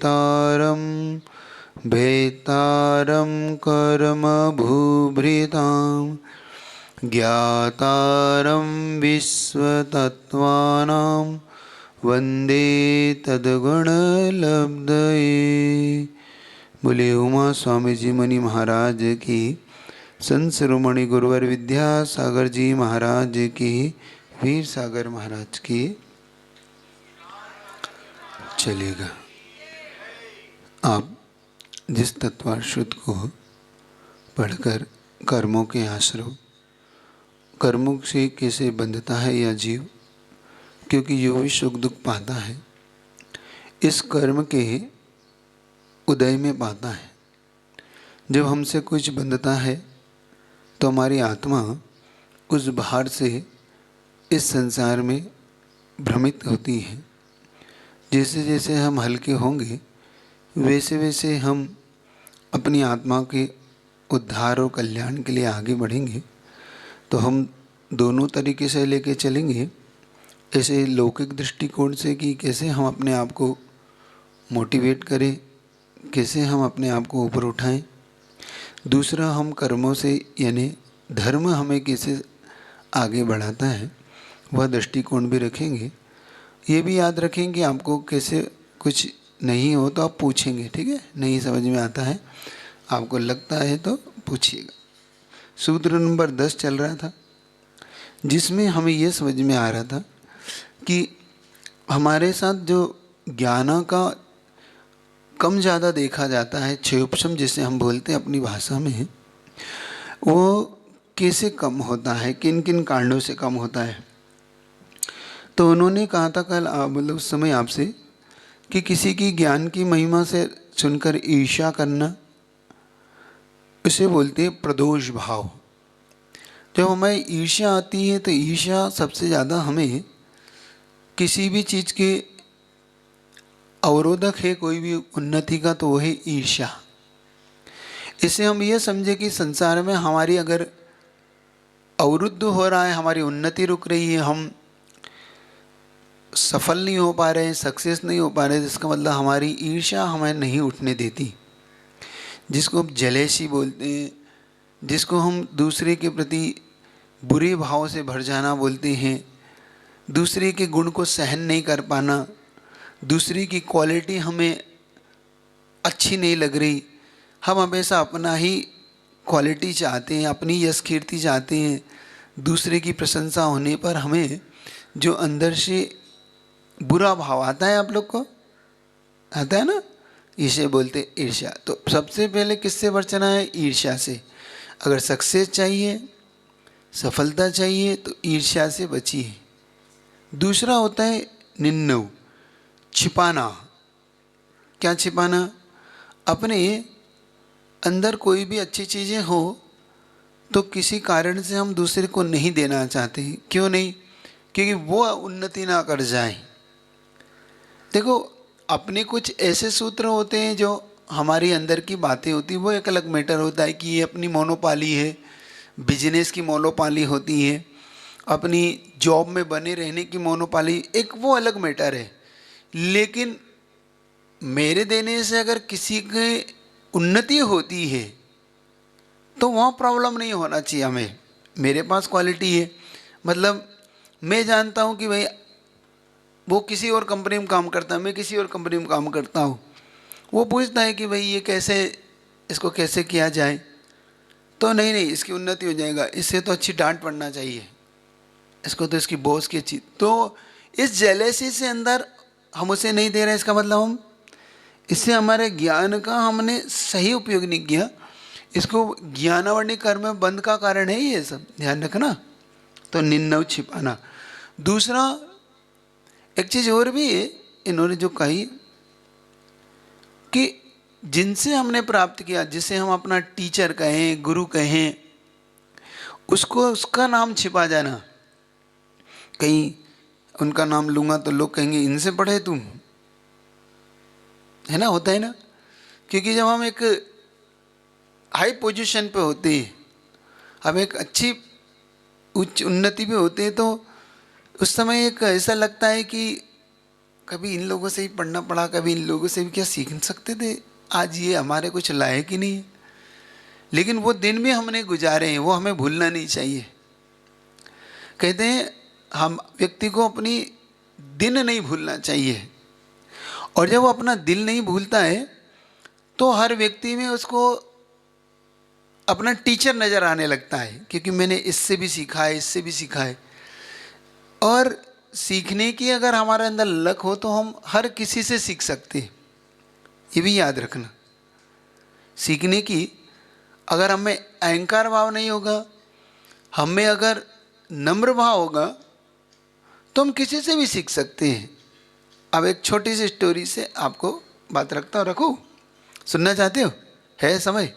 तारं भेतारं कर्म भूभृतां ज्ञातारं विश्वतत्त्वानां वन्दे तद्गुणलब्धये। बोले उमा स्वामी जी मणि महाराज की, संत शिरोमणि गुरुवर विद्यासागर जी महाराज की, वीर सागर महाराज की। चलेगा। आप जिस तत्वाश्रुत को पढ़कर कर्मों के आश्रव, कर्मों से कैसे बंधता है यह जीव, क्योंकि जो भी सुख दुख पाता है इस कर्म के उदय में पाता है। जब हमसे कुछ बंधता है तो हमारी आत्मा उस भार से इस संसार में भ्रमित होती है। जैसे जैसे हम हल्के होंगे वैसे वैसे हम अपनी आत्मा के उद्धार और कल्याण के लिए आगे बढ़ेंगे। तो हम दोनों तरीके से लेके चलेंगे, ऐसे लौकिक दृष्टिकोण से कि कैसे हम अपने आप को मोटिवेट करें, कैसे हम अपने आप को ऊपर उठाएं। दूसरा, हम कर्मों से यानी धर्म हमें कैसे आगे बढ़ाता है वह दृष्टिकोण भी रखेंगे। ये भी याद रखेंगे आपको कैसे कुछ नहीं हो तो आप पूछेंगे, ठीक है। नहीं समझ में आता है, आपको लगता है तो पूछिएगा। सूत्र नंबर 10 चल रहा था, जिसमें हमें ये समझ में आ रहा था कि हमारे साथ जो ज्ञान का कम ज़्यादा देखा जाता है, क्षयोपशम जिसे हम बोलते हैं अपनी भाषा में, वो कैसे कम होता है, किन किन कारणों से कम होता है। तो उन्होंने कहा था कल मतलब उस समय आपसे कि किसी की ज्ञान की महिमा से सुनकर ईर्ष्या करना, उसे बोलते हैं प्रदोष भाव। जब हमें ईर्ष्या आती है तो ईर्ष्या सबसे ज़्यादा हमें किसी भी चीज़ के अवरोधक है, कोई भी उन्नति का, तो वो है ईर्ष्या। इससे हम ये समझे कि संसार में हमारी अगर अवरुद्ध हो रहा है, हमारी उन्नति रुक रही है, हम सफल नहीं हो पा रहे हैं, सक्सेस नहीं हो पा रहे, जिसका मतलब हमारी ईर्ष्या हमें नहीं उठने देती, जिसको हम जेलेसी बोलते हैं, जिसको हम दूसरे के प्रति बुरे भाव से भर जाना बोलते हैं, दूसरे के गुण को सहन नहीं कर पाना, दूसरे की क्वालिटी हमें अच्छी नहीं लग रही, हम हमेशा अपना ही क्वालिटी चाहते हैं, अपनी यश कीर्ति चाहते हैं। दूसरे की प्रशंसा होने पर हमें जो अंदर से बुरा भाव आता है, आप लोग को आता है ना, इसे बोलते ईर्ष्या। तो सबसे पहले किससे बचना है? ईर्ष्या से। अगर सक्सेस चाहिए, सफलता चाहिए तो ईर्ष्या से बचिए। दूसरा होता है निन्नव, छिपाना। क्या छिपाना? अपने अंदर कोई भी अच्छी चीज़ें हो तो किसी कारण से हम दूसरे को नहीं देना चाहते। क्यों नहीं? क्योंकि वो उन्नति ना कर जाए। देखो, अपने कुछ ऐसे सूत्र होते हैं जो हमारी अंदर की बातें होती है, वो एक अलग मैटर होता है कि ये अपनी मोनोपाली है, बिजनेस की मोनोपाली होती है, अपनी जॉब में बने रहने की मोनोपाली, एक वो अलग मैटर है। लेकिन मेरे देने से अगर किसी की उन्नति होती है तो वहाँ प्रॉब्लम नहीं होना चाहिए हमें। मेरे पास क्वालिटी है, मतलब मैं जानता हूँ कि भाई वो किसी और कंपनी में काम करता है, मैं किसी और कंपनी में काम करता हूँ, वो पूछता है कि भाई ये कैसे, इसको कैसे किया जाए, तो नहीं नहीं इसकी उन्नति हो जाएगा, इससे तो अच्छी डांट पड़ना चाहिए, इसको तो इसकी बॉस की अच्छी। तो इस जेलेसी से अंदर हम उसे नहीं दे रहे, इसका मतलब हम इससे हमारे ज्ञान का हमने सही उपयोग नहीं किया। इसको ज्ञानावरणी कर्म बंद का कारण है ये सब, ध्यान रखना। तो निन्नव, छिपाना। दूसरा एक चीज़ और भी है, इन्होंने जो कही कि जिनसे हमने प्राप्त किया, जिसे हम अपना टीचर कहें, गुरु कहें, उसको उसका नाम छिपा जाना। कहीं उनका नाम लूँगा तो लोग कहेंगे इनसे पढ़े तुम, है ना, होता है ना। क्योंकि जब हम एक हाई पोजीशन पे होते हैं, हम एक अच्छी उच्च उन्नति पे होते हैं, तो उस समय एक ऐसा लगता है कि कभी इन लोगों से ही पढ़ना पड़ा, कभी इन लोगों से भी क्या सीख सकते थे, आज ये हमारे कुछ लायक ही नहीं है। लेकिन वो दिन भी हमने गुजारे हैं, वो हमें भूलना नहीं चाहिए। कहते हैं हम व्यक्ति को अपनी दिन नहीं भूलना चाहिए, और जब वो अपना दिल नहीं भूलता है तो हर व्यक्ति में उसको अपना टीचर नज़र आने लगता है, क्योंकि मैंने इससे भी सीखा है, इससे भी सीखा है। और सीखने की अगर हमारे अंदर लक हो तो हम हर किसी से सीख सकते हैं, ये भी याद रखना। सीखने की अगर हमें अहंकार भाव नहीं होगा, हमें अगर नम्र भाव होगा, तो हम किसी से भी सीख सकते हैं। अब एक छोटी सी स्टोरी से आपको बात रखता हूँ, रखूँ, सुनना चाहते हो? है समय?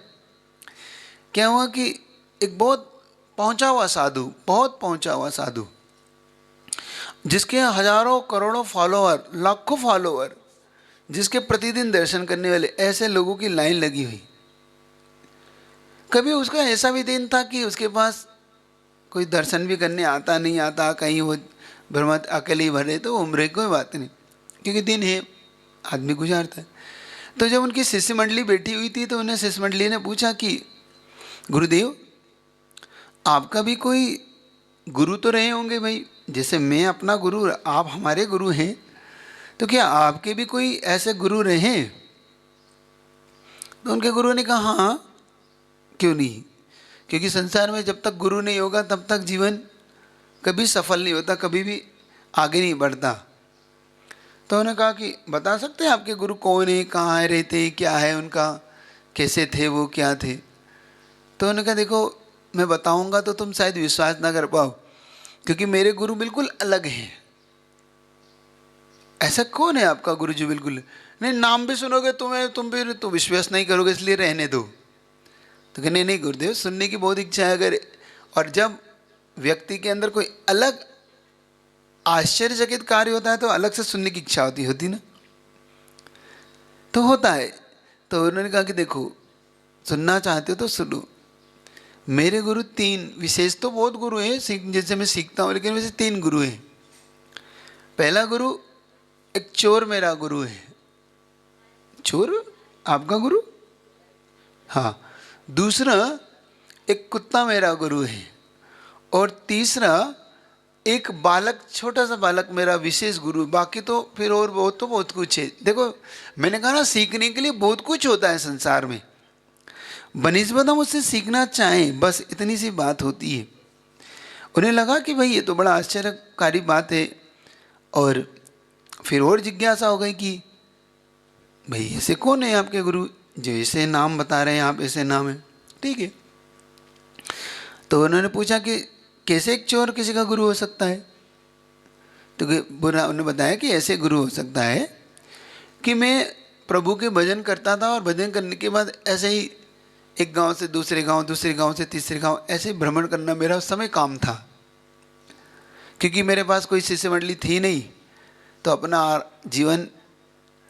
क्या हुआ कि एक बहुत पहुंचा हुआ साधु, बहुत पहुंचा हुआ साधु, जिसके हजारों करोड़ों फॉलोअर, लाखों फॉलोअर, जिसके प्रतिदिन दर्शन करने वाले ऐसे लोगों की लाइन लगी हुई। कभी उसका ऐसा भी दिन था कि उसके पास कोई दर्शन भी करने आता नहीं आता, कहीं वो भ्रमत अकेले ही भरे, तो उम्र कोई बात नहीं, क्योंकि दिन है, आदमी गुजारता है। तो जब उनकी शिष्य मंडली बैठी हुई थी तो उन्हें शिष्य मंडली ने पूछा कि गुरुदेव, आपका भी कोई गुरु तो रहे होंगे भाई, जैसे मैं अपना गुरु, आप हमारे गुरु हैं, तो क्या आपके भी कोई ऐसे गुरु रहे? तो उनके गुरु ने कहा हाँ, क्यों नहीं, क्योंकि संसार में जब तक गुरु नहीं होगा तब तक जीवन कभी सफल नहीं होता, कभी भी आगे नहीं बढ़ता। तो उन्होंने कहा कि बता सकते हैं आपके गुरु कौन है, कहाँ रहते, क्या है उनका, कैसे थे वो, क्या थे? तो उन्होंने कहा देखो, मैं बताऊंगा तो तुम शायद विश्वास ना कर पाओ, क्योंकि मेरे गुरु बिल्कुल अलग हैं। ऐसा कौन है आपका गुरु जो बिल्कुल नहीं, नाम भी सुनोगे तुम भी तो विश्वास नहीं करोगे, इसलिए रहने दो। तो कहने नहीं गुरुदेव, सुनने की बहुत इच्छा है अगर, और जब व्यक्ति के अंदर कोई अलग आश्चर्यचकित कार्य होता है तो अलग से सुनने की इच्छा होती ना, तो होता है। तो उन्होंने कहा कि देखो, सुनना चाहते हो तो सुनो, मेरे गुरु तीन, विशेष तो बहुत गुरु हैं, जैसे मैं सीखता हूँ, लेकिन वैसे तीन गुरु हैं। पहला गुरु, एक चोर मेरा गुरु है। चोर आपका गुरु? हाँ। दूसरा, एक कुत्ता मेरा गुरु है। और तीसरा, एक बालक, छोटा सा बालक मेरा विशेष गुरु। बाकी तो फिर और बहुत कुछ है। देखो मैंने कहा ना, सीखने के लिए बहुत कुछ होता है संसार में, बनिस्बत हम उससे सीखना चाहें, बस इतनी सी बात होती है। उन्हें लगा कि भाई ये तो बड़ा आश्चर्यकारी बात है, और फिर और जिज्ञासा हो गई कि भाई ऐसे कौन है आपके गुरु जो ऐसे नाम बता रहे हैं, आप ऐसे नाम है, ठीक है। तो उन्होंने पूछा कि कैसे एक चोर किसी का गुरु हो सकता है? तो बुरा उन्होंने बताया कि ऐसे गुरु हो सकता है कि मैं प्रभु के भजन करता था, और भजन करने के बाद ऐसे ही एक गांव से दूसरे गांव, दूसरे गांव से तीसरे गांव, ऐसे भ्रमण करना मेरा उस समय काम था। क्योंकि मेरे पास कोई शिष्य मंडली थी नहीं, तो अपना जीवन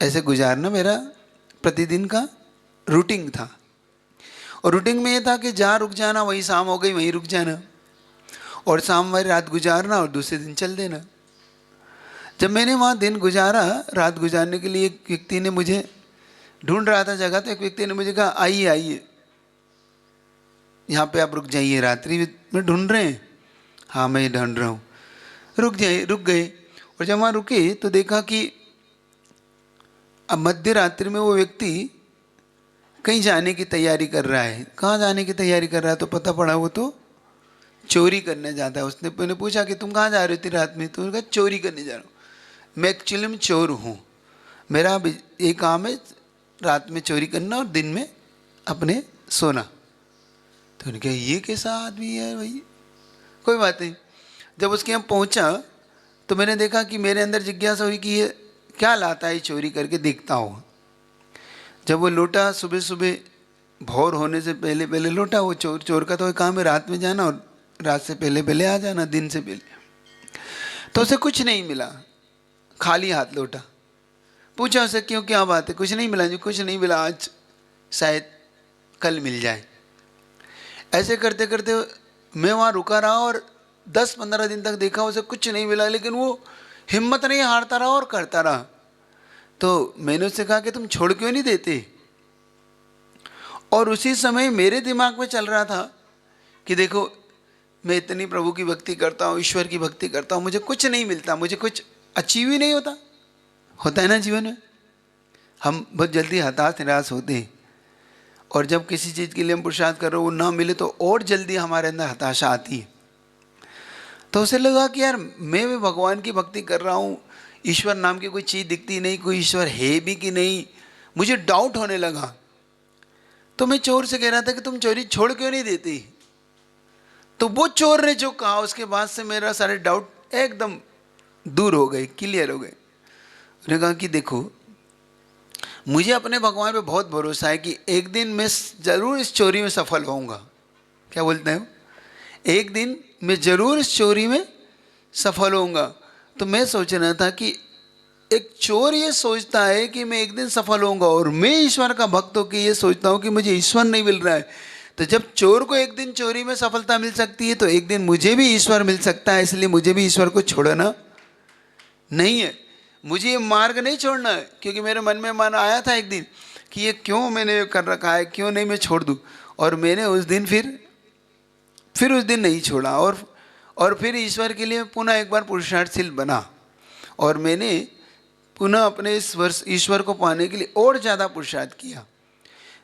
ऐसे गुजारना मेरा प्रतिदिन का रूटीन था। और रूटीन में ये था कि जहाँ रुक जाना, वहीं शाम हो गई वहीं रुक जाना, और शाम वाली रात गुजारना और दूसरे दिन चल देना। जब मैंने वहाँ दिन गुजारा, रात गुजारने के लिए एक व्यक्ति ने मुझे ढूंढ रहा था जगह, तो एक व्यक्ति ने मुझे कहा आइए आइए, यहाँ पे आप रुक जाइए, रात्रि में ढूंढ रहे हैं? हाँ मैं ढूंढ रहा हूँ। रुक गए। और जब वहाँ रुके तो देखा कि अब मध्य रात्रि में वो व्यक्ति कहीं जाने की तैयारी कर रहा है। कहाँ जाने की तैयारी कर रहा है? तो पता पड़ा वो तो चोरी करने जाता है। उसने मैंने पूछा कि तुम कहाँ जा रहे हो इतनी रात में? तो उन्होंने कहा चोरी करने जा रहा हूँ। मैं एक्चुअली में चोर हूँ, मेरा एक काम है रात में चोरी करना और दिन में अपने सोना। तो उन्होंने कहा ये कैसा आदमी है भाई? कोई बात नहीं। जब उसके यहाँ पहुँचा तो मैंने देखा कि मेरे अंदर जिज्ञासा हुई कि ये क्या लाता है चोरी करके, देखता हूँ। जब वो लौटा सुबह सुबह, भोर होने से पहले पहले लौटा। वो चोर का तो काम है रात में जाना और रात से पहले पहले आ जाना, दिन से पहले। तो उसे कुछ नहीं मिला, खाली हाथ लौटा। पूछा उसे क्यों, क्या बात है? कुछ नहीं मिला जी, कुछ नहीं मिला, आज शायद कल मिल जाए। ऐसे करते करते मैं वहाँ रुका रहा और 10-15 दिन तक देखा उसे कुछ नहीं मिला, लेकिन वो हिम्मत नहीं हारता रहा और करता रहा। तो मैंने उससे कहा कि तुम छोड़ क्यों नहीं देते। और उसी समय मेरे दिमाग में चल रहा था कि देखो मैं इतनी प्रभु की भक्ति करता हूँ, ईश्वर की भक्ति करता हूँ, मुझे कुछ नहीं मिलता, मुझे कुछ अचीव ही नहीं होता। होता है ना जीवन में, हम बहुत जल्दी हताश निराश होते हैं, और जब किसी चीज़ के लिए हम पुरुषार्थ कर रहे हो वो ना मिले तो और जल्दी हमारे अंदर हताशा आती है। तो उसे लगा कि यार मैं भी भगवान की भक्ति कर रहा हूँ, ईश्वर नाम की कोई चीज़ दिखती नहीं, कोई ईश्वर है भी कि नहीं, मुझे डाउट होने लगा। तो मैं चोर से कह रहा था कि तुम चोरी छोड़ क्यों नहीं देती। तो वो चोर ने जो कहा उसके बाद से मेरा सारे डाउट एकदम दूर हो गए, क्लियर हो गए। उन्होंने कहा कि देखो मुझे अपने भगवान पे बहुत भरोसा है कि एक दिन मैं ज़रूर इस चोरी में सफल होऊंगा। क्या बोलते हो, एक दिन मैं ज़रूर इस चोरी में सफल होऊंगा। तो मैं सोच रहा था कि एक चोर ये सोचता है कि मैं एक दिन सफल होऊंगा, और मैं ईश्वर का भक्त होकर ये सोचता हूँ कि मुझे ईश्वर नहीं मिल रहा है। तो जब चोर को एक दिन चोरी में सफलता मिल सकती है तो एक दिन मुझे भी ईश्वर मिल सकता है, इसलिए मुझे भी ईश्वर को छोड़ना नहीं है, मुझे ये मार्ग नहीं छोड़ना है। क्योंकि मेरे मन में मन आया था एक दिन कि ये क्यों मैंने कर रखा है, क्यों नहीं मैं छोड़ दूँ। और मैंने उस दिन फिर उस दिन नहीं छोड़ा, और फिर ईश्वर के लिए पुनः एक बार पुरुषार्थशील बना, और मैंने पुनः अपने इस वर्ष ईश्वर को पाने के लिए और ज़्यादा पुरुषार्थ किया।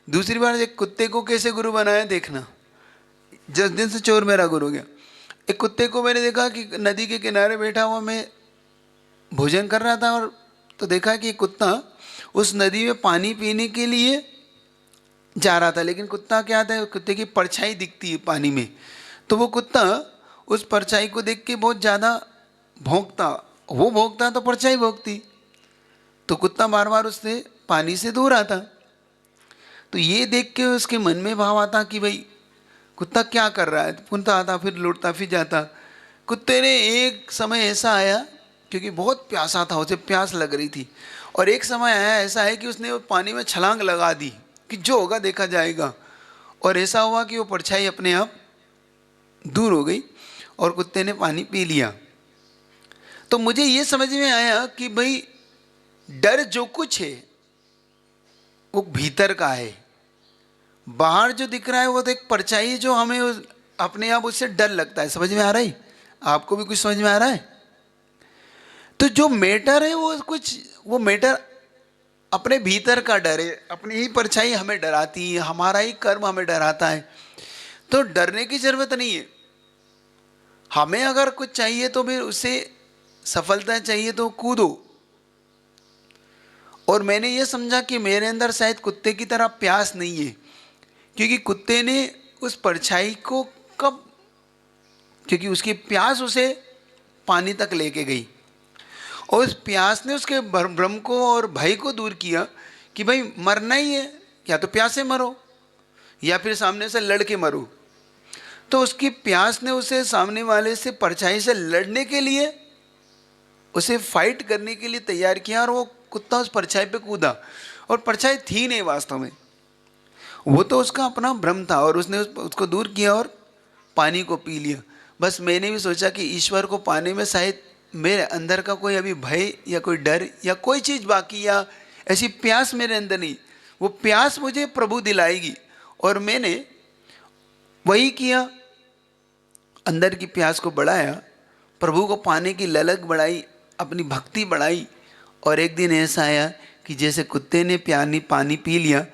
दूसरी बार एक कुत्ते को कैसे गुरु बनाया देखना, जिस दिन से चोर मेरा गुरु हो गया। एक कुत्ते को मैंने देखा कि नदी के किनारे बैठा हुआ मैं भोजन कर रहा था, और तो देखा कि कुत्ता उस नदी में पानी पीने के लिए जा रहा था, लेकिन कुत्ता क्या आता है, कुत्ते की परछाई दिखती है पानी में, तो वो कुत्ता उस परछाई को देख के बहुत ज़्यादा भौंकता, वो भौंकता तो परछाई भौंकती, तो कुत्ता बार बार उससे पानी से दूर आता। तो ये देख के उसके मन में भाव आता कि भाई कुत्ता क्या कर रहा है, पुनता आता फिर लौटता फिर जाता। कुत्ते ने एक समय ऐसा आया, क्योंकि बहुत प्यासा था, उसे प्यास लग रही थी, और एक समय आया ऐसा है कि उसने वो पानी में छलांग लगा दी कि जो होगा देखा जाएगा, और ऐसा हुआ कि वो परछाई अपने आप दूर हो गई और कुत्ते ने पानी पी लिया। तो मुझे ये समझ में आया कि भाई डर जो कुछ है वो भीतर का है, बाहर जो दिख रहा है वो तो एक परछाई है जो हमें अपने आप उससे डर लगता है। समझ में आ रहा है, आपको भी कुछ समझ में आ रहा है। तो जो मैटर है वो मैटर अपने भीतर का डर है, अपनी ही परछाई हमें डराती है, हमारा ही कर्म हमें डराता है। तो डरने की जरूरत नहीं है, हमें अगर कुछ चाहिए तो फिर उससे सफलता चाहिए तो कूदो। और मैंने ये समझा कि मेरे अंदर शायद कुत्ते की तरह प्यास नहीं है, क्योंकि कुत्ते ने उस परछाई को कब, क्योंकि उसकी प्यास उसे पानी तक लेके गई, और उस प्यास ने उसके भ्रम को और भय को दूर किया कि भाई मरना ही है, या तो प्यासे मरो या फिर सामने से लड़ के मरो। तो उसकी प्यास ने उसे सामने वाले से परछाई से लड़ने के लिए, उसे फाइट करने के लिए तैयार किया, और वो कुत्ता उस परछाई पे कूदा, और परछाई थी नहीं वास्तव में, वो तो उसका अपना भ्रम था, और उसने उसको दूर किया और पानी को पी लिया। बस मैंने भी सोचा कि ईश्वर को पाने में शायद मेरे अंदर का कोई अभी भय या कोई डर या कोई चीज़ बाकी, या ऐसी प्यास मेरे अंदर नहीं, वो प्यास मुझे प्रभु दिलाएगी। और मैंने वही किया, अंदर की प्यास को बढ़ाया, प्रभु को पाने की ललक बढ़ाई, अपनी भक्ति बढ़ाई। और एक दिन ऐसा आया कि जैसे कुत्ते ने पानी पी लिया,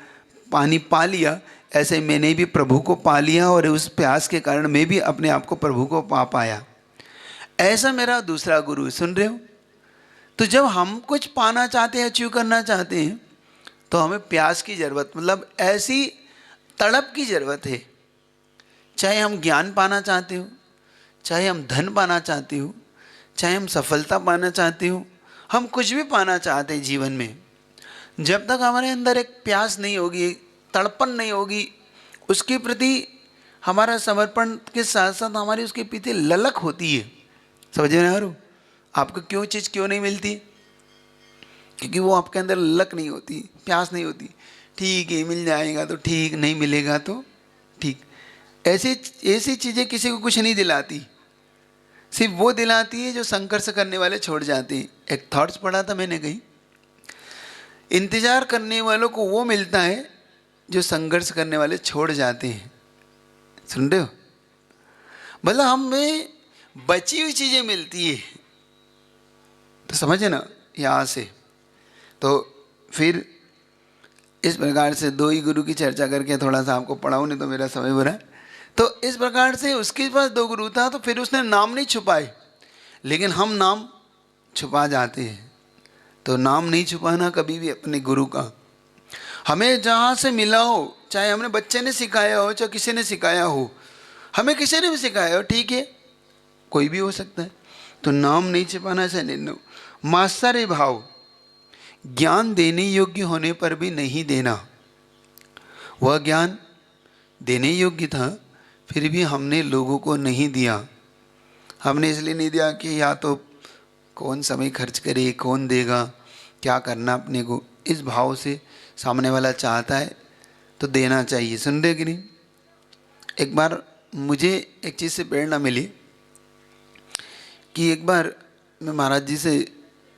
पानी पा लिया, ऐसे मैंने भी प्रभु को पा लिया, और उस प्यास के कारण मैं भी अपने आप को प्रभु को पा पाया। ऐसा मेरा दूसरा गुरु, सुन रहे हो। तो जब हम कुछ पाना चाहते हैं, अचीव करना चाहते हैं, तो हमें प्यास की ज़रूरत, मतलब ऐसी तड़प की ज़रूरत है। चाहे हम ज्ञान पाना चाहते हो, चाहे हम धन पाना चाहते हो, चाहे हम सफलता पाना चाहते हो, हम कुछ भी पाना चाहते हैं जीवन में, जब तक हमारे अंदर एक प्यास नहीं होगी, तड़पन नहीं होगी, उसके प्रति हमारा समर्पण के साथ साथ हमारी उसके प्रति ललक होती है। समझ में आ रहा हो आपको क्यों चीज़ क्यों नहीं मिलती, क्योंकि वो आपके अंदर ललक नहीं होती, प्यास नहीं होती। ठीक है मिल जाएगा तो ठीक, नहीं मिलेगा तो ठीक। ऐसी चीज़ें किसी को कुछ नहीं दिलाती, सिर्फ वो दिलाती है जो संघर्ष करने वाले छोड़ जाते हैं। एक थॉट्स पढ़ा था मैंने कहीं इंतजार करने वालों को वो मिलता है जो संघर्ष करने वाले छोड़ जाते हैं। सुन रहे हो? मतलब हमें बची हुई चीजें मिलती है, तो समझे ना यहाँ से। तो फिर इस प्रकार से दो ही गुरु की चर्चा करके थोड़ा सा आपको पढ़ाऊँ, नहीं तो मेरा समय बुरा है। तो इस प्रकार से उसके पास दो गुरु था, तो फिर उसने नाम नहीं छुपाए, लेकिन हम नाम छुपा जाते हैं। तो नाम नहीं छुपाना कभी भी अपने गुरु का। हमें जहाँ से मिला हो, चाहे हमने बच्चे ने सिखाया हो, चाहे किसी ने सिखाया हो, हमें किसी ने भी सिखाया हो, ठीक है, कोई भी हो सकता है, तो नाम नहीं छिपाना चाहिए। मात्सर्य भाव, ज्ञान देने योग्य होने पर भी नहीं देना। वह ज्ञान देने योग्य था, फिर भी हमने लोगों को नहीं दिया। हमने इसलिए नहीं दिया कि या तो कौन समय खर्च करे, कौन देगा, क्या करना अपने को, इस भाव से सामने वाला चाहता है तो देना चाहिए। सुन रहे कि नहीं? एक बार मुझे एक चीज़ से प्रेरणा मिली कि एक बार मैं महाराज जी से,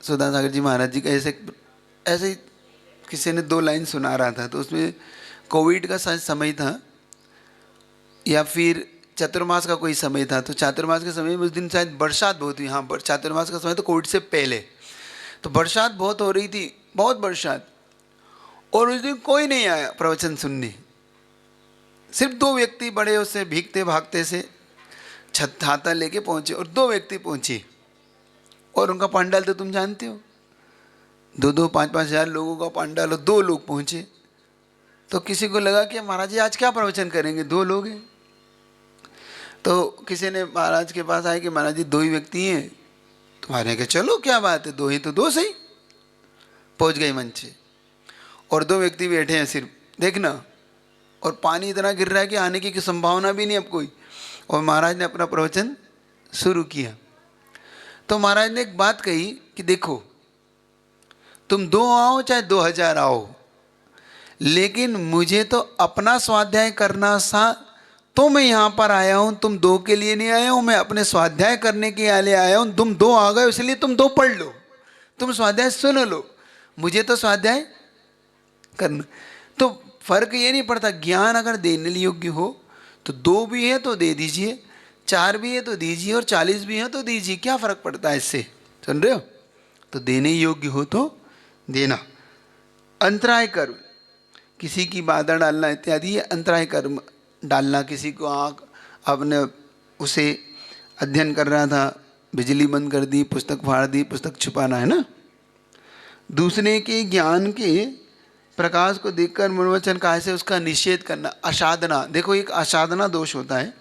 सुधा सागर जी महाराज जी का ऐसे ही किसी ने दो लाइन सुना रहा था, तो उसमें कोविड का शायद समय था या फिर चातुर्मास का कोई समय था। तो चातुर्मास के समय में उस दिन शायद बरसात बहुत हुई। हाँ, चातुर्मास का समय तो कोविड से पहले, तो बरसात बहुत हो रही थी, बहुत बरसात। और उस दिन कोई नहीं आया प्रवचन सुनने, सिर्फ दो व्यक्ति बड़े उससे भीगते भागते से छत हाथा लेके पहुंचे, और दो व्यक्ति पहुंचे। और उनका पंडाल तो तुम जानते हो, 2-2, 5-5 हज़ार लोगों का पंडाल, और दो लोग पहुंचे। तो किसी को लगा कि महाराज जी आज क्या प्रवचन करेंगे, दो लोग हैं। तो किसी ने महाराज के पास आए कि महाराज जी दो ही व्यक्ति हैं। तुम्हारे कहा चलो क्या बात है, दो ही तो दो सही। पहुंच गए मंच से, और दो व्यक्ति बैठे हैं सिर्फ, देखना, और पानी इतना गिर रहा है कि आने की संभावना भी नहीं अब कोई। और महाराज ने अपना प्रवचन शुरू किया। तो महाराज ने एक बात कही कि देखो, तुम 2 आओ चाहे 2000 आओ, लेकिन मुझे तो अपना स्वाध्याय करना था, तो मैं यहाँ पर आया हूँ। तुम 2 के लिए नहीं आया हूँ, मैं अपने स्वाध्याय करने के लिए आया हूँ। तुम 2 आ गए, इसलिए तुम 2 पढ़ लो, तुम स्वाध्याय सुन लो, मुझे तो स्वाध्याय करना। तो फर्क ये नहीं पड़ता, ज्ञान अगर देने योग्य हो तो 2 भी है तो दे दीजिए, 4 भी है तो दीजिए, और 40 भी है तो दीजिए, क्या फर्क पड़ता है इससे? सुन रहे हो? तो देने योग्य हो तो देना। अंतराय कर्म, किसी की बाधा डालना इत्यादि, ये अंतराय कर्म डालना। किसी को आँख, आपने उसे अध्ययन कर रहा था, बिजली बंद कर दी, पुस्तक फाड़ दी, पुस्तक छुपाना है ना। दूसरे के ज्ञान के प्रकाश को देखकर मनोवचन काहे से उसका निषेध करना। असाधना, देखो एक असाधना दोष होता है।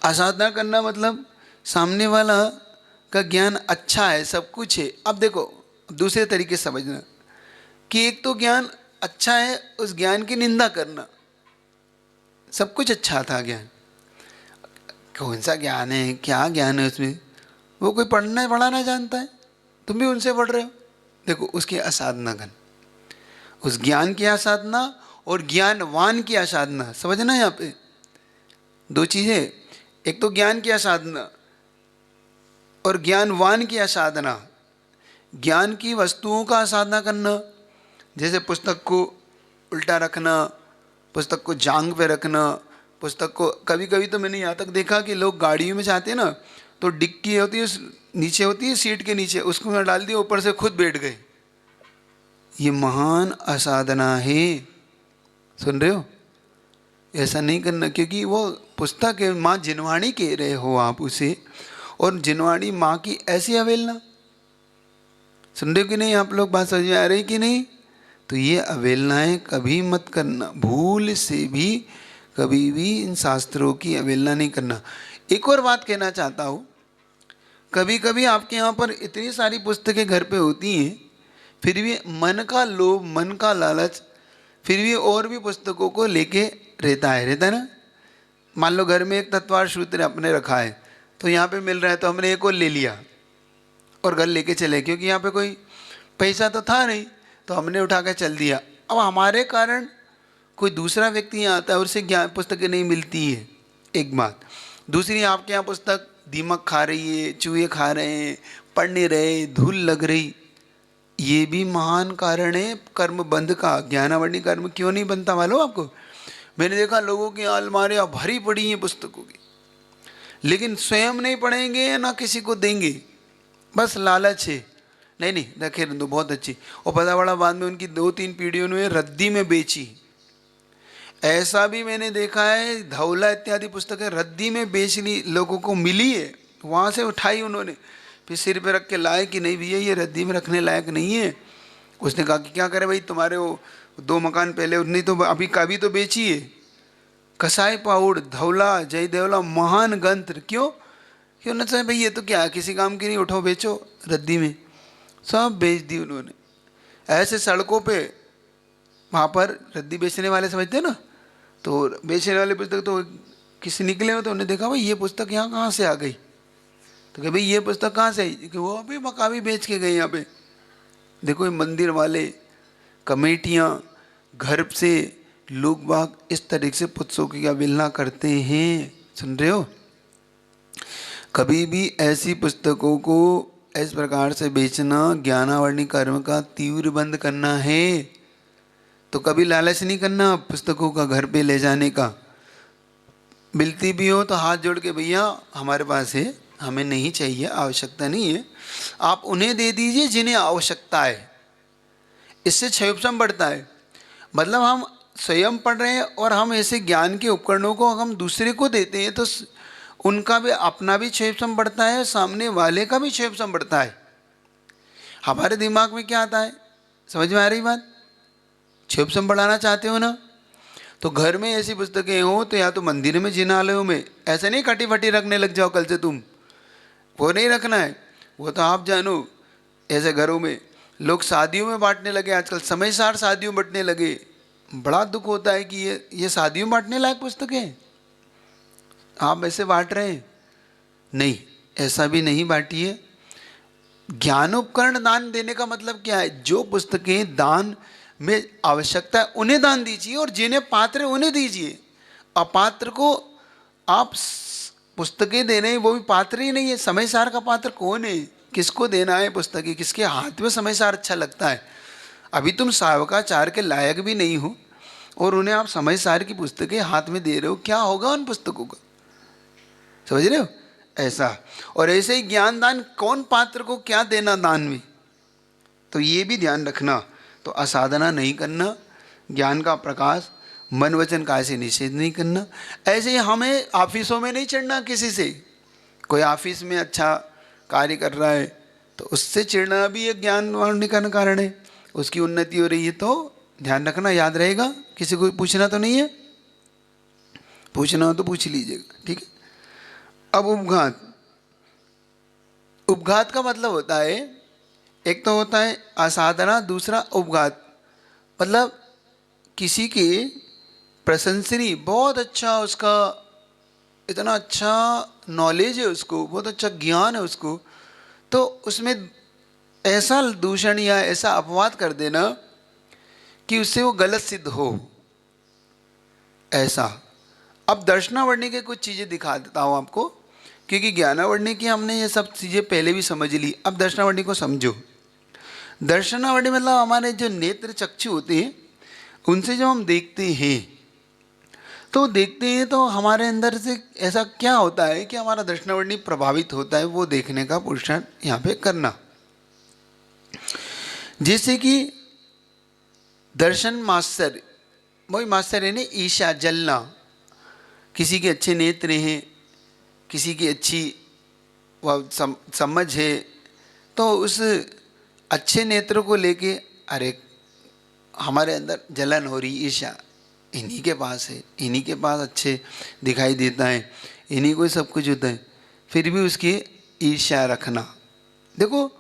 असाधना करना मतलब सामने वाला का ज्ञान अच्छा है, सब कुछ है। अब देखो दूसरे तरीके से समझना कि एक तो ज्ञान अच्छा है, उस ज्ञान की निंदा करना। सब कुछ अच्छा था ज्ञान, कौन सा ज्ञान है, क्या ज्ञान है उसमें, वो कोई पढ़ना पढ़ाना जानता है, तुम भी उनसे पढ़ रहे हो। देखो उसकी असाधना करना, उस ज्ञान की असाधना और ज्ञानवान की असाधना, समझना यहाँ पे 2 चीज़ें। एक तो ज्ञान की असाधना और ज्ञानवान की असाधना। ज्ञान की वस्तुओं का असाधना करना, जैसे पुस्तक को उल्टा रखना, पुस्तक को जांग पे रखना, पुस्तक को, कभी कभी तो मैंने यहाँ तक देखा कि लोग गाड़ियों में जाते हैं ना, तो डिक्की होती है नीचे, होती है सीट के नीचे, उसको डाल दिया, ऊपर से खुद बैठ गए। ये महान असाधना है। सुन रहे हो? ऐसा नहीं करना, क्योंकि वो पुस्तक है, माँ जिनवाणी कह रहे हो आप उसे, और जिनवाणी माँ की ऐसी अवहेलना। सुन रहे हो कि नहीं आप लोग? बात समझ में आ रही कि नहीं? तो ये अवहेलनाएं कभी मत करना, भूल से भी कभी भी इन शास्त्रों की अवहेलना नहीं करना। एक और बात कहना चाहता हूँ, कभी कभी आपके यहाँ पर इतनी सारी पुस्तकें घर पे होती हैं, फिर भी मन का लोभ, मन का लालच, फिर भी और भी पुस्तकों को लेके रहता है ना। मान लो घर में एक तत्वार सूत्र अपने रखा है, तो यहाँ पे मिल रहा है तो हमने एक और ले लिया और घर लेके चले, क्योंकि यहाँ पे कोई पैसा तो था नहीं, तो हमने उठा कर चल दिया। अब हमारे कारण कोई दूसरा व्यक्ति यहाँ आता है और उसे ज्ञान पुस्तकें नहीं मिलती है, एक बात। दूसरी, आपके यहाँ पुस्तक दीमक खा रही है, चूहे खा रहे हैं, पढ़ नहीं रहे, धूल लग रही, ये भी महान कारण है कर्म बंध का। ज्ञानावरणी कर्म क्यों नहीं बनता मालूम आपको? मैंने देखा लोगों की अलमारियाँ भरी पड़ी हैं पुस्तकों की, लेकिन स्वयं नहीं पढ़ेंगे ना किसी को देंगे, बस लालच है। नहीं नहीं रखे तो बहुत अच्छी। और पता बड़ा बाद में उनकी 2-3 पीढ़ियों ने रद्दी में बेची। ऐसा भी मैंने देखा है, धौला इत्यादि पुस्तकें रद्दी में बेच ली, लोगों को मिली है, वहाँ से उठाई उन्होंने, फिर सिर पे रख के लाए कि नहीं भैया ये रद्दी में रखने लायक नहीं है। उसने कहा कि क्या करे भाई, तुम्हारे वो 2 मकान पहले उतनी तो अभी का भी तो बेची है। कसाई पाउड, धौला, जयदेवला, महान ग्रंथ, क्यों ना चाहे भाई ये तो क्या किसी काम की नहीं, उठाओ बेचो रद्दी में। सब बेच दी उन्होंने। ऐसे सड़कों पे वहाँ पर रद्दी बेचने वाले समझते हैं ना, तो बेचने वाले पुस्तक तो किसी निकले हो तो उन्हें देखा भाई ये पुस्तक यहाँ कहाँ से आ गई, तो कि भाई ये पुस्तक कहाँ से आई, कि वो अभी मकामी बेच के गए यहाँ पे। देखो ये मंदिर वाले, कमेटियाँ, घर से लोग बाग इस तरीके से पुस्तकों की अवहेलना करते हैं। सुन रहे हो? कभी भी ऐसी पुस्तकों को इस प्रकार से बेचना ज्ञानावरणी कर्म का तीव्र बंद करना है। तो कभी लालच नहीं करना पुस्तकों का घर पे ले जाने का। मिलती भी हो तो हाथ जोड़ के भैया हमारे पास है, हमें नहीं चाहिए, आवश्यकता नहीं है, आप उन्हें दे दीजिए जिन्हें आवश्यकता है। इससे क्षयोपशम बढ़ता है। मतलब हम स्वयं पढ़ रहे हैं और हम ऐसे ज्ञान के उपकरणों को हम दूसरे को देते हैं तो उनका भी अपना भी क्षयोपशम बढ़ता है, सामने वाले का भी क्षयोपशम बढ़ता है। हमारे दिमाग में क्या आता है, समझ में आ रही बात? क्षयोपशम बढ़ाना चाहते हो ना, तो घर में ऐसी पुस्तकें हो तो या तो मंदिर में, जिनालयों में, ऐसे नहीं कटी फटी रखने लग जाओ कल से तुम, वो नहीं रखना है। वो तो आप जानो, ऐसे घरों में लोग शादियों में बांटने लगे आजकल, समय सार शादियों में बांटने लगे। बड़ा दुख होता है कि ये शादियों में बांटने लायक पुस्तकें आप ऐसे बांट रहे हैं। नहीं, ऐसा भी नहीं बांटिए। ज्ञानोपकरण दान देने का मतलब क्या है? जो पुस्तकें दान में आवश्यकता है उन्हें दान दीजिए और जिन्हें पात्र है उन्हें दीजिए। अपात्र को आप पुस्तकें दे रहे हैं, वो भी पात्र ही नहीं है। समय सार का पात्र कौन है? किसको देना है पुस्तकें? किसके हाथ में समय सार अच्छा लगता है? अभी तुम सावकाचार के लायक भी नहीं हो और उन्हें आप समय सार की पुस्तकें हाथ में दे रहे हो, क्या होगा उन पुस्तकों का? समझ रहे हो? ऐसा। और ऐसे ही ज्ञान दान, कौन पात्र को क्या देना दान में, तो ये भी ध्यान रखना। तो असाधना नहीं करना, ज्ञान का प्रकाश मन वचन काय से निषेध नहीं करना। ऐसे ही हमें ऑफिसों में नहीं चिढ़ना किसी से। कोई ऑफिस में अच्छा कार्य कर रहा है तो उससे चिढ़ना भी एक ज्ञान वाणी का कारण है, उसकी उन्नति हो रही है तो ध्यान रखना, याद रहेगा। किसी को पूछना तो नहीं है? पूछना हो तो पूछ लीजिएगा, ठीक है। अब उपघात। उपघात का मतलब होता है, एक तो होता है असाधना, दूसरा उपघात। मतलब किसी के प्रशंसनीय, बहुत अच्छा उसका, इतना अच्छा नॉलेज है उसको, बहुत अच्छा ज्ञान है उसको, तो उसमें ऐसा दूषण या ऐसा अपवाद कर देना कि उससे वो गलत सिद्ध हो, ऐसा। अब दर्शनावरणी के कुछ चीज़ें दिखा देता हूँ आपको, क्योंकि ज्ञानावरणी की हमने ये सब चीज़ें पहले भी समझ ली। अब दर्शनावरणी को समझो। दर्शनावरणी मतलब हमारे जो नेत्र चक्षु होते हैं उनसे जब हम देखते हैं तो हमारे अंदर से ऐसा क्या होता है कि हमारा दर्शनावरणी प्रभावित होता है, वो देखने का पुरुषार्थ यहाँ पे करना। जैसे कि दर्शन मास्टर, वही मास्टर है ना, ईर्ष्या, जलना। किसी के अच्छे नेत्र हैं, किसी की अच्छी वह समझ है, तो उस अच्छे नेत्र को लेके अरे हमारे अंदर जलन हो रही, ईर्ष्या, इन्हीं के पास है, इन्हीं के पास अच्छे दिखाई देता है, इन्हीं को सब कुछ होता है, फिर भी उसकी ईर्ष्या रखना। देखो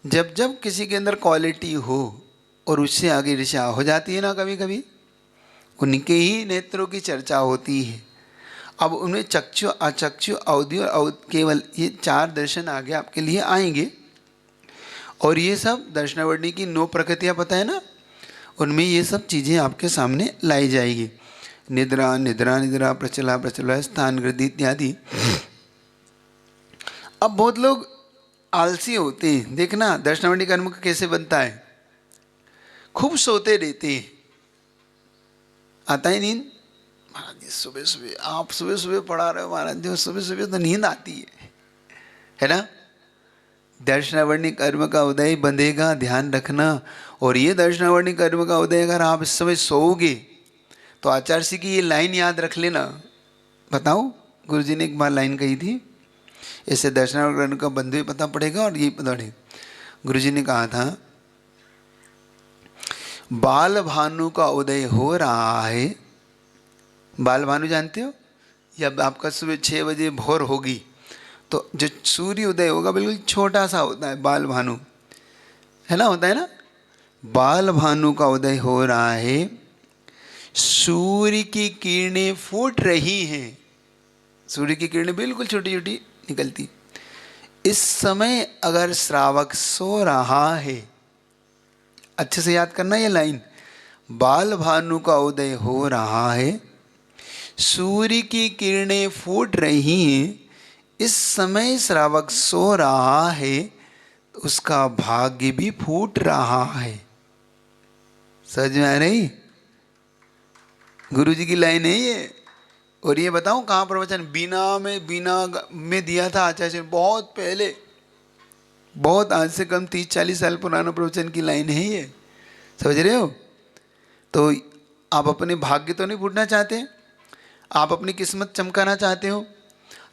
जब जब किसी के अंदर क्वालिटी हो और उससे आगे ईर्ष्या हो जाती है ना, कभी कभी उनके ही नेत्रों की चर्चा होती है। अब उनमें चक्षु, अचक्षु, अवधि और केवल, ये 4 दर्शन आगे आपके लिए आएंगे। और ये सब दर्शनावरणी की 9 प्रकृतियाँ पता है ना, उनमें ये सब चीज़ें आपके सामने लाई जाएगी। निद्रा, निद्रा निद्रा, प्रचला प्रचला, स्थान वृद्धि इत्यादि। अब बहुत लोग आलसी होते हैं, देखना दर्शनावली कर्म का कैसे बनता है, खूब सोते रहते हैं, आता है नींद। महाराज जी सुबह सुबह आप सुबह सुबह पढ़ा रहे हो महाराज जी, सुबह सुबह तो नींद आती है ना। दर्शनावली कर्म का उदय बंधेगा, ध्यान रखना। और ये दर्शनावली कर्म का उदय अगर आप इस समय सोओगे तो आचार्य जी की ये लाइन याद रख लेना। बताओ, गुरु जी ने एक बार लाइन कही थी, ऐसे दर्शनावली कर्म का बंधे पता पड़ेगा और ये पता पड़ेगा। गुरु जी ने कहा था, बाल भानु का उदय हो रहा है। बाल भानु जानते हो, जब आपका सुबह 6 बजे भोर होगी तो जो सूर्य उदय होगा बिल्कुल छोटा सा होता है, बाल भानु है ना, होता है ना। बाल भानु का उदय हो रहा है, सूर्य की किरणें फूट रही हैं, सूर्य की किरणें बिल्कुल छोटी छोटी निकलती। इस समय अगर श्रावक सो रहा है, अच्छे से याद करना ये लाइन, बाल भानु का उदय हो रहा है, सूर्य की किरणें फूट रही हैं, इस समय श्रावक सो रहा है, उसका भाग्य भी फूट रहा है। समझ में आ रही? गुरु जी की लाइन है ये। और ये बताऊं कहाँ प्रवचन, बीना में दिया था आचार्य, बहुत पहले, बहुत आज से कम 30-40 साल पुराना प्रवचन की लाइन है ये। समझ रहे हो? तो आप अपने भाग्य तो नहीं फूटना चाहते, आप अपनी किस्मत चमकाना चाहते हो।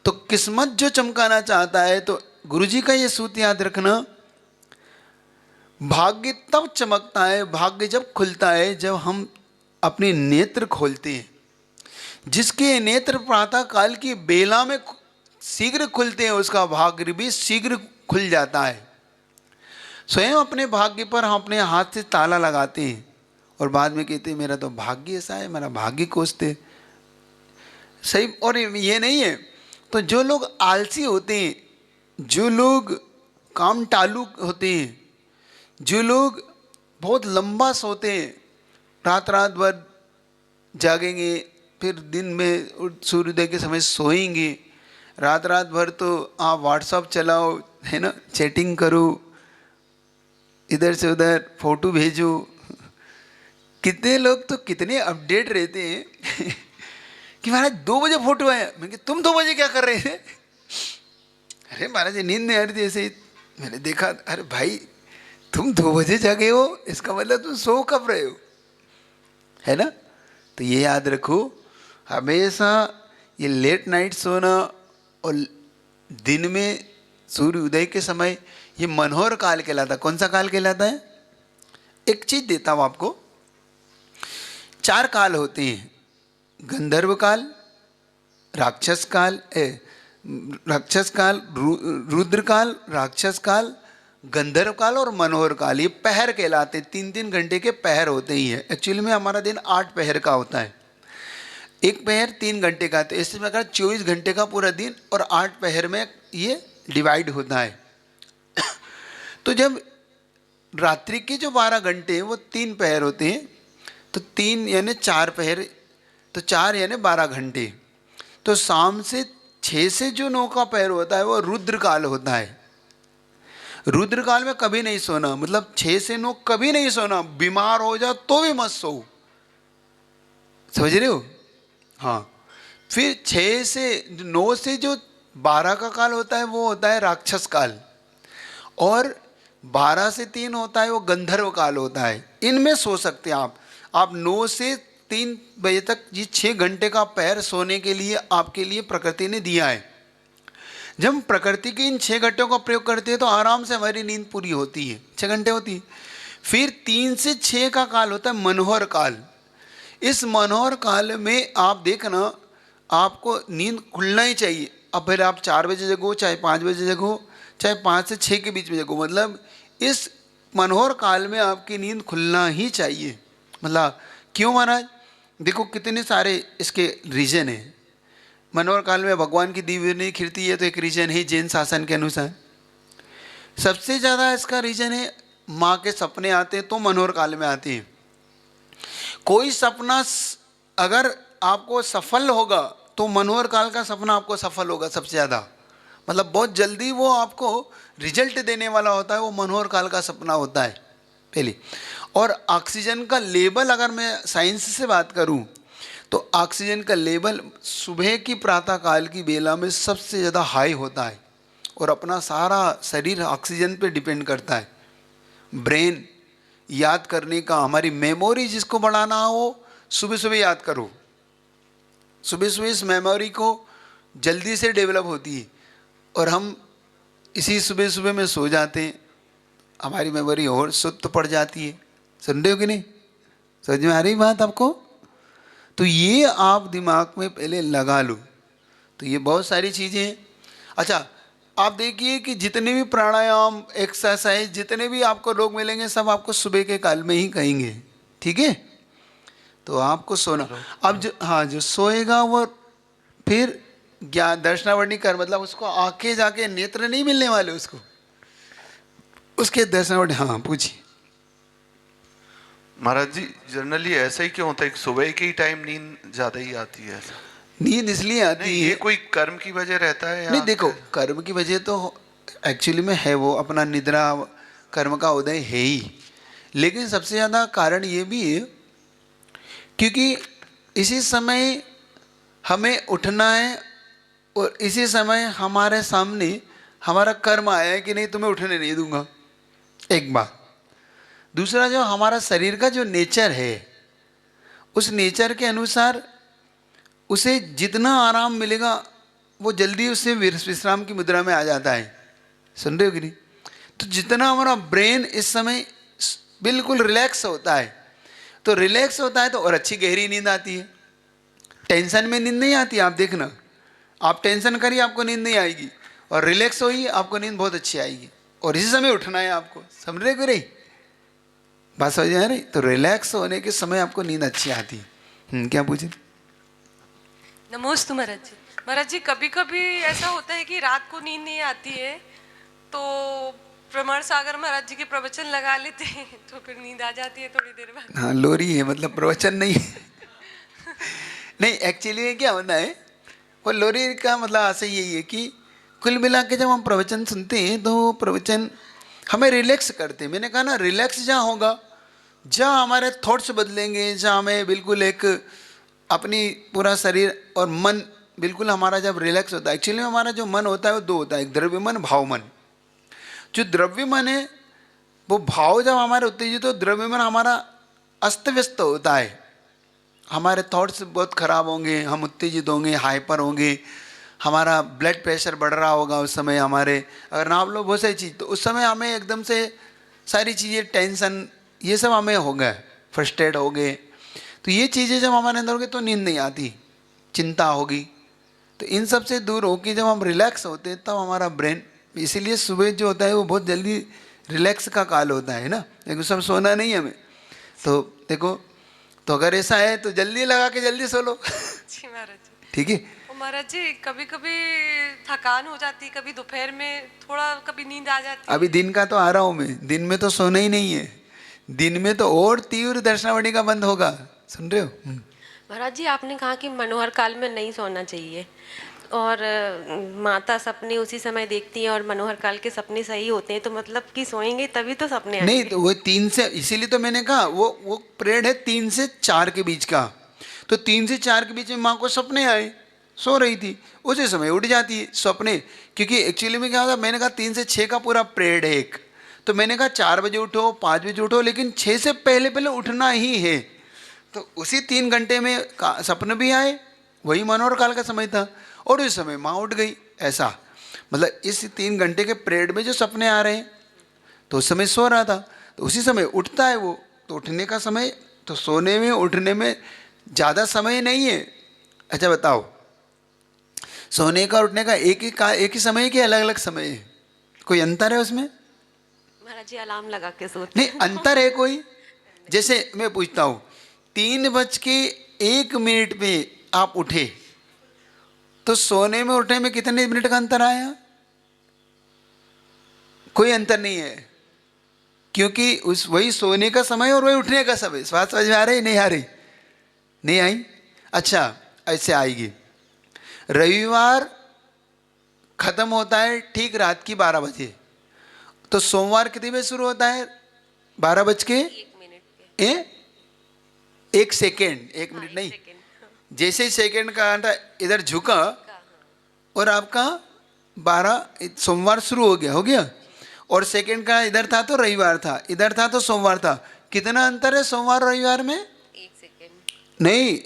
तो किस्मत जो चमकाना चाहता है, तो गुरुजी का ये सूत्र याद रखना, भाग्य तब चमकता है, भाग्य जब खुलता है जब हम अपने नेत्र खोलते हैं। जिसके नेत्र प्रातः काल की बेला में शीघ्र खुलते हैं, उसका भाग्य भी शीघ्र खुल जाता है। स्वयं अपने भाग्य पर हम अपने हाथ से ताला लगाते हैं और बाद में कहते हैं मेरा तो भाग्य ऐसा है, मेरा भाग्य कोसते। सही। और ये नहीं है, तो जो लोग आलसी होते हैं, जो लोग काम टालू होते हैं, जो लोग बहुत लंबा सोते हैं, रात रात भर जागेंगे, फिर दिन में सूर्योदय के समय सोएंगे, रात रात भर तो आप व्हाट्सअप चलाओ, है ना, चैटिंग करो, इधर से उधर फोटो भेजो। कितने लोग तो कितने अपडेट रहते हैं कि महाराज 2 बजे फोटो आया। मैं तुम 2 बजे क्या कर रहे थे? अरे महाराज नींद नहीं आ रही थी, ऐसे ही मैंने देखा। अरे भाई तुम 2 बजे जागे हो, इसका मतलब तुम सो कब रहे हो, है ना। तो ये याद रखो, हमेशा ये लेट नाइट सोना और दिन में सूर्य उदय के समय, ये मनोहर काल कहलाता है। कौन सा काल कहलाता है? एक चीज देता हूं आपको, 4 काल होते हैं, गंधर्व काल, राक्षस काल, रुद्र काल, राक्षस काल, गंधर्व काल और मनोहर काल। ये पहर कहलाते, 3-3 घंटे के पहर होते ही है। एक्चुअली में हमारा दिन 8 पहर का होता है, एक पहर 3 घंटे का। तो इसमें अगर 24 घंटे का पूरा दिन और 8 पहर में ये डिवाइड होता है। तो जब रात्रि के जो 12 घंटे हैं वो 3 पहर होते हैं, तो 3 यानी 4 पहर, तो 4 यानी 12 घंटे। तो शाम से 6 से जो 9 का पहर होता है वो रुद्र काल होता है। रुद्र काल में कभी नहीं सोना, मतलब 6 से 9 कभी नहीं सोना, बीमार हो जाओ तो भी मत सो। समझ रहे हो? हाँ। फिर 6 से 9 से जो 12 का काल होता है वो होता है राक्षस काल, और 12 से 3 होता है वो गंधर्व काल होता है। इनमें सो सकते हैं आप 9 से 3 बजे तक, ये 6 घंटे का पैर सोने के लिए आपके लिए प्रकृति ने दिया है। जब हम प्रकृति के इन 6 घंटों का प्रयोग करते हैं तो आराम से हमारी नींद पूरी होती है, 6 घंटे होती है। फिर 3 से 6 का काल होता है मनोहर काल। इस मनोहर काल में आप देखना, आपको नींद खुलना ही चाहिए। अब फिर आप 4 बजे जगो, चाहे 5 बजे जगो, चाहे 5 से 6 के बीच में जगो, मतलब इस मनोहर काल में आपकी नींद खुलना ही चाहिए। मतलब क्यों महाराज? देखो कितने सारे इसके रीजन हैं। मनोहर काल में भगवान की दिव्य नहीं खिलती है, तो एक रीजन है जैन शासन के अनुसार। सबसे ज़्यादा इसका रीजन है माँ के सपने आते हैं तो मनोहर काल में आते हैं। कोई सपना अगर आपको सफल होगा तो मनोहर काल का सपना आपको सफल होगा सबसे ज़्यादा। मतलब बहुत जल्दी वो आपको रिजल्ट देने वाला होता है, वो मनोहर काल का सपना होता है पहले। और ऑक्सीजन का लेवल, अगर मैं साइंस से बात करूं तो ऑक्सीजन का लेवल सुबह की प्रातः काल की बेला में सबसे ज़्यादा हाई होता है, और अपना सारा शरीर ऑक्सीजन पे डिपेंड करता है। ब्रेन याद करने का, हमारी मेमोरी जिसको बढ़ाना हो, सुबह सुबह याद करो, सुबह सुबह इस मेमोरी को जल्दी से डेवलप होती है। और हम इसी सुबह सुबह में सो जाते हैं, हमारी मेमोरी और सुस्त पड़ जाती है। सुन रहे हो कि नहीं? समझ में आ रही बात आपको? तो ये आप दिमाग में पहले लगा लो। तो ये बहुत सारी चीज़ें हैं। अच्छा, आप देखिए कि जितने भी प्राणायाम, एक्सरसाइज, जितने भी आपको लोग मिलेंगे, सब आपको सुबह के काल में ही कहेंगे, ठीक है? तो आपको सोना, अब जो, हाँ, जो सोएगा वो फिर ज्ञान दर्शनावरणी कर, मतलब उसको आंखें जाके नेत्र नहीं मिलने वाले उसको, उसके दर्शनावरणी। हाँ, पूछिए। महाराज जी, जनरली ऐसा ही क्यों होता है कि सुबह के ही टाइम नींद ज्यादा ही आती है? ऐसा नींद इसलिए आती है, ये कोई कर्म की वजह रहता है या? नहीं देखो, कर्म की वजह तो एक्चुअली में है, वो अपना निद्रा कर्म का उदय है ही, लेकिन सबसे ज़्यादा कारण ये भी है क्योंकि इसी समय हमें उठना है, और इसी समय हमारे सामने हमारा कर्म आया है कि नहीं, तुम्हें उठने नहीं दूंगा, एक बात। दूसरा, जो हमारा शरीर का जो नेचर है, उस नेचर के अनुसार उसे जितना आराम मिलेगा वो जल्दी उससे विश्राम की मुद्रा में आ जाता है। सुन रहे हो कि नहीं? तो जितना हमारा ब्रेन इस समय बिल्कुल रिलैक्स होता है, तो रिलैक्स होता है तो और अच्छी गहरी नींद आती है। टेंशन में नींद नहीं आती, आप देखना, आप टेंशन करिए आपको नींद नहीं आएगी, और रिलैक्स होइए आपको नींद बहुत अच्छी आएगी, और इसी समय उठना है आपको। समझ रहे कि नहीं बात? समझ आ रही? तो रिलैक्स होने के समय आपको नींद अच्छी आती है। क्या पूछे? नमोस्तु महाराज जी। महाराज जी, कभी कभी ऐसा होता है कि रात को नींद नहीं आती है, तो प्रमाण सागर महाराज जी के प्रवचन लगा लेते हैं, तो फिर नींद आ जाती है थोड़ी देर बाद। हाँ, लोरी है, मतलब प्रवचन नहीं है। नहीं, एक्चुअली में क्या होता है, वो लोरी का मतलब ऐसे यही है कि कुल मिला के जब हम प्रवचन सुनते हैं तो प्रवचन हमें रिलैक्स करते हैं। मैंने कहा ना, रिलैक्स जहाँ होगा, जहाँ हमारे थॉट्स बदलेंगे, जहाँ हमें बिल्कुल एक अपनी पूरा शरीर और मन बिल्कुल हमारा जब रिलैक्स होता है, एक्चुअली हमारा जो मन होता है वो दो होता है, एक द्रव्य मन, भाव मन। जो द्रव्य मन है वो भाव जब हमारे उत्तेजित तो द्रव्य मन हमारा अस्त व्यस्त होता है, हमारे थॉट्स बहुत खराब होंगे, हम उत्तेजित होंगे, हाइपर होंगे, हमारा ब्लड प्रेशर बढ़ रहा होगा उस समय, हमारे अगर ना आप लोग बहुत सारी चीज़, तो उस समय हमें एकदम से सारी चीज़ें, टेंशन, ये सब हमें हो गए, फ्रस्ट्रेट हो गए। तो ये चीज़ें जब हमारे अंदर होगी तो नींद नहीं आती, चिंता होगी। तो इन सब से दूर होकर जब हम रिलैक्स होते हैं तब हमारा ब्रेन, इसीलिए सुबह जो होता है वो बहुत जल्दी रिलैक्स का काल होता है ना, लेकिन सब सोना नहीं है हमें। तो देखो, तो अगर ऐसा है तो जल्दी लगा के जल्दी सो लो। जी महाराज जी। ठीक है। महाराज जी, कभी कभी थकान हो जाती, कभी दोपहर में थोड़ा, कभी नींद आ जाती। अभी दिन का तो आ रहा हूँ मैं, दिन में तो सोना ही नहीं है, दिन में तो और तीव्र दर्शनावली का बंद होगा। सुन रहे हो? महाराज जी, आपने कहा कि मनोहर काल में नहीं सोना चाहिए, और माता सपने उसी समय देखती हैं और मनोहर काल के सपने सही होते हैं, तो मतलब कि सोएंगे तभी तो सपने आएंगे। नहीं, तो वो 3 से, इसीलिए तो मैंने कहा वो पीरियड है 3 से 4 के बीच का। तो 3 से 4 के बीच में माँ को सपने आए, सो रही थी, उसी समय उठ जाती है सपने। क्योंकि एक्चुअली में क्या होता, मैंने कहा 3 से 6 का पूरा पीरियड है एक, तो मैंने कहा 4 बजे उठो, 5 बजे उठो, लेकिन 6 से पहले पहले उठना ही है। तो उसी 3 घंटे में सपने भी आए, वही मनोहर काल का समय था, और उस समय माँ उठ गई। ऐसा मतलब इस 3 घंटे के पीरियड में जो सपने आ रहे हैं, तो उस समय सो रहा था, तो उसी समय उठता है वो, तो उठने का समय, तो सोने में उठने में ज़्यादा समय नहीं है। अच्छा बताओ, सोने का उठने का एक ही समय कि अलग अलग समय है? कोई अंतर है उसमें? महाराज जी, अलार्म लगा के सोते नहीं, अंतर है कोई? जैसे मैं पूछता हूँ, 3:01 पे आप उठे, तो सोने में उठने में कितने मिनट का अंतर आया? कोई अंतर नहीं है, क्योंकि उस वही सोने का समय और वही उठने का समय। बात समझ में आ रही? नहीं आ रही? नहीं आई? अच्छा, ऐसे आएगी। रविवार खत्म होता है ठीक रात की 12 बजे। तो सोमवार कितने बजे शुरू होता है? 12 बज के 1 मिनट पे। 1 सेकेंड, 1 मिनट नहीं, जैसे ही सेकेंड का आटा इधर झुका और आपका 12 सोमवार शुरू हो गया। और सेकेंड का इधर था तो रविवार था, इधर था तो सोमवार था। कितना अंतर है सोमवार रविवार में? 1 सेकेंड। नहीं,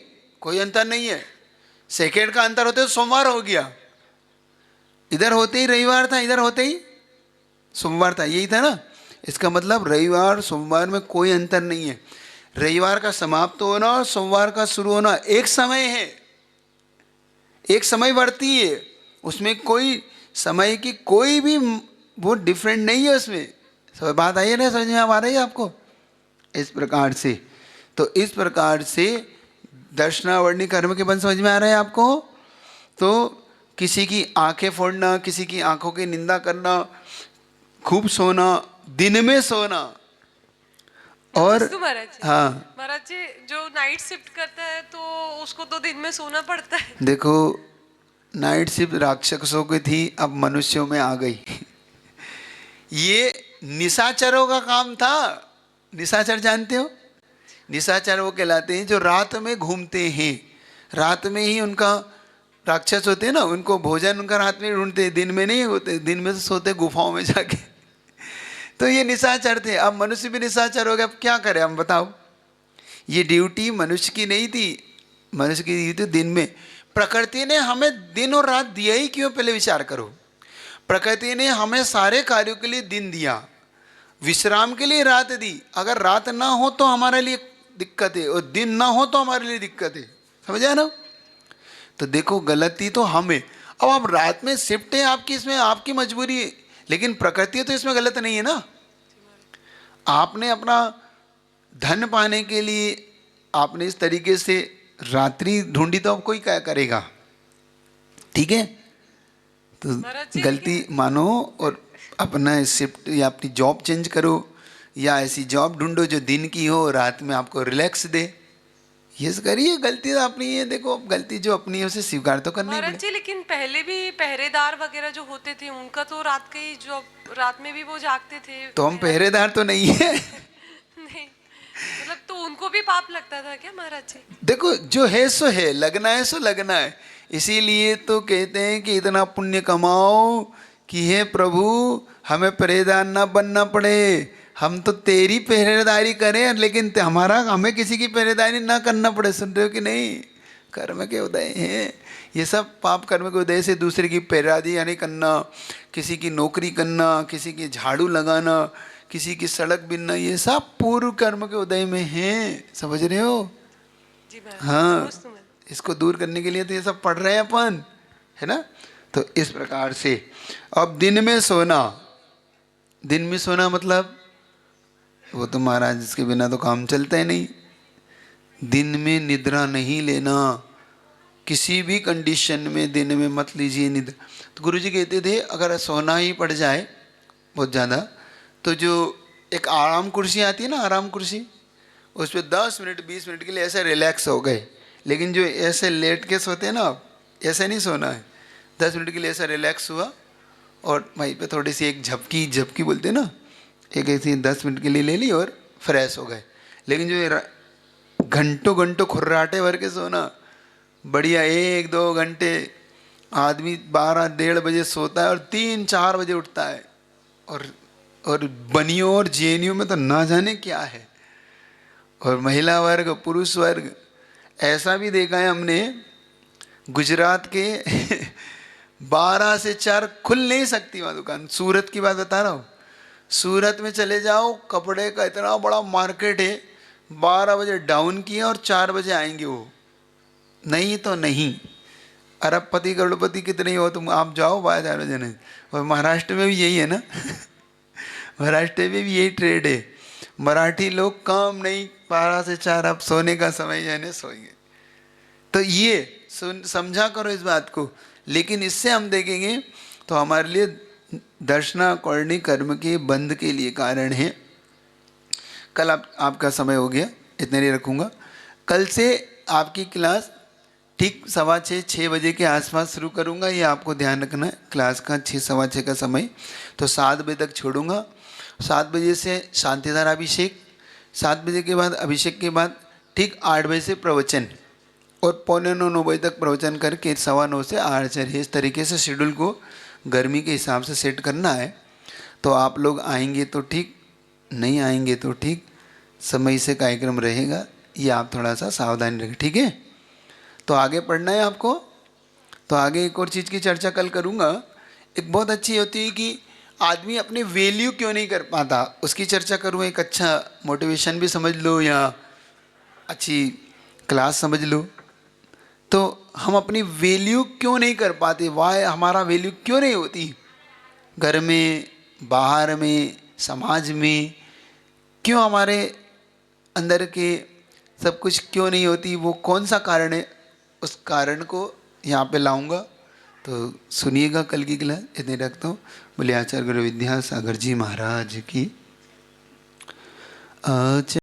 कोई अंतर नहीं है। सेकेंड का अंतर होते तो सोमवार हो गया, इधर होते ही रविवार था, इधर होते ही सोमवार था, यही था ना। इसका मतलब रविवार सोमवार में कोई अंतर नहीं है। रविवार का समाप्त होना और सोमवार का शुरू होना एक समय है, एक समय बढ़ती है, उसमें कोई समय की कोई भी वो डिफरेंट नहीं है उसमें। सब बात आई है ना, समझ में आ रही है आपको? इस प्रकार से, तो इस प्रकार से दर्शनावर्णी कर्म के बंध समझ में आ रहे हैं आपको? तो किसी की आंखें फोड़ना, किसी की आंखों की निंदा करना, खूब सोना, दिन में सोना, और नमस्ते महाराज जी। हाँ महाराज जी, जो नाइट शिफ्ट करता है तो उसको तो दिन में सोना पड़ता है। देखो, नाइट शिफ्ट राक्षसों की थी, अब मनुष्यों में आ गई। ये निशाचरों का काम था। निशाचर जानते हो? निशाचर वो कहलाते हैं जो रात में घूमते हैं, रात में ही उनका राक्षस होते हैं ना, उनको भोजन उनका रात में ढूंढते हैं, दिन में नहीं होते, दिन में तो सोते गुफाओं में जाके। तो ये निशाचर थे। अब मनुष्य भी निशाचर हो गया, अब क्या करें हम बताओ? ये ड्यूटी मनुष्य की नहीं थी, मनुष्य की ड्यूटी दिन में। प्रकृति ने हमें दिन और रात दिया ही क्यों, पहले विचार करो। प्रकृति ने हमें सारे कार्यों के लिए दिन दिया, विश्राम के लिए रात दी। अगर रात ना हो तो हमारे लिए दिक्कत है, और दिन ना हो तो हमारे लिए दिक्कत है, समझा ना? तो देखो, गलती तो हमें। अब आप रात में शिफ्ट है आपकी, इसमें आपकी मजबूरी है, लेकिन प्रकृति तो इसमें गलत नहीं है ना। आपने अपना धन पाने के लिए आपने इस तरीके से रात्रि ढूंढी, तो अब कोई क्या करेगा? ठीक है, तो महाराज जी, गलती मानो और अपना शिफ्ट या अपनी जॉब चेंज करो, या ऐसी जॉब ढूंढो जो दिन की हो, रात में आपको रिलैक्स दे। ये करिए, गलती तो अपनी है। देखो, गलती जो अपनी है उसे स्वीकार तो करनी महाराज पड़े। जी, लेकिन पहले भी पहरेदार वगैरह जो होते थे उनका तो रात के ही जो रात में भी वो जागते थे। तो हम पहरेदार तो नहीं है। नहीं, मतलब तो उनको भी पाप लगता था क्या महाराज जी? देखो, जो है सो है, लगना है सो लगना है। इसीलिए तो कहते हैं कि इतना पुण्य कमाओ कि हे प्रभु हमें पहरेदार ना बनना पड़े, हम तो तेरी पहरेदारी करें, लेकिन हमें किसी की पहरेदारी ना करना पड़े। सुन रहे हो कि नहीं? कर्म के उदय हैं ये सब। पाप कर्म के उदय से दूसरे की पहरेदारी यानी करना, किसी की नौकरी करना, किसी की झाड़ू लगाना, किसी की सड़क बिनना, ये सब पूर्व कर्म के उदय में हैं। समझ रहे हो? जी महाराज। हाँ, नमस्ते महाराज। इसको दूर करने के लिए तो ये सब पढ़ रहे हैं अपन, है ना? तो इस प्रकार से अब दिन में सोना, दिन में सोना मतलब वो तो महाराज, इसके बिना तो काम चलता ही नहीं। दिन में निद्रा नहीं लेना, किसी भी कंडीशन में दिन में मत लीजिए निद्रा। तो गुरुजी कहते थे अगर सोना ही पड़ जाए बहुत ज़्यादा, तो जो एक आराम कुर्सी आती है ना, आराम कुर्सी, उस पर 10 मिनट 20 मिनट के लिए ऐसे रिलैक्स हो गए। लेकिन जो ऐसे लेट के सोते हैं ना, ऐसे नहीं सोना है। 10 मिनट के लिए ऐसा रिलैक्स हुआ और वहीं पे थोड़ी सी एक झपकी, झपकी बोलते हैं ना, एक ऐसी 10 मिनट के लिए ले ली और फ्रेश हो गए। लेकिन जो घंटों घंटों खुर्राटे भर के सोना, बढ़िया 1-2 घंटे, आदमी 12-1:30 बजे सोता है और 3-4 बजे उठता है। और बनियों और जेनियों में तो ना जाने क्या है। और महिला वर्ग, पुरुष वर्ग, ऐसा भी देखा है हमने, गुजरात के 12 से 4 खुल नहीं सकती वहाँ दुकान। सूरत की बात बता रहा हूँ, सूरत में चले जाओ, कपड़े का इतना बड़ा मार्केट है, 12 बजे डाउन किया और 4 बजे आएंगे वो, नहीं तो नहीं। अरबपति करोड़पति कितने हो तुम, आप जाओ 12 बजे नहीं। और महाराष्ट्र में भी यही है ना। महाराष्ट्र में भी यही ट्रेड है। मराठी लोग काम नहीं, 12 से 4 अब सोने का समय है, सोएंगे। तो ये समझा करो इस बात को। लेकिन इससे हम देखेंगे तो हमारे लिए दर्शनाकर्णी कर्म के बंध के लिए कारण है। कल आपका समय हो गया, इतने लिए रखूँगा। कल से आपकी क्लास ठीक 6:15 बजे के आसपास शुरू करूँगा, ये आपको ध्यान रखना है। क्लास का 6 सवा 6 का समय, तो 7 बजे तक छोड़ूंगा। 7 बजे से शांतिधारा अभिषेक, 7 बजे के बाद अभिषेक के बाद ठीक 8 बजे से प्रवचन, और 8:45-9 बजे तक प्रवचन करके 9:15 से आचार्य। इस तरीके से शेड्यूल को गर्मी के हिसाब से सेट करना है। तो आप लोग आएंगे तो ठीक, नहीं आएंगे तो ठीक, समय से कार्यक्रम रहेगा, ये आप थोड़ा सा सावधानी रखें, ठीक है। तो आगे पढ़ना है आपको। तो आगे एक और चीज़ की चर्चा कल करूँगा। एक बहुत अच्छी होती है कि आदमी अपने वैल्यू क्यों नहीं कर पाता, उसकी चर्चा करूँ। एक अच्छा मोटिवेशन भी समझ लो या अच्छी क्लास समझ लो। तो हम अपनी वैल्यू क्यों नहीं कर पाते, वाह हमारा वैल्यू क्यों नहीं होती, घर में, बाहर में, समाज में, क्यों हमारे अंदर के सब कुछ क्यों नहीं होती, वो कौन सा कारण है, उस कारण को यहाँ पे लाऊंगा। तो सुनिएगा कल की क्लास। इतने रखता हूँ। बोले आचार्य गुरु विद्यासागर जी महाराज की।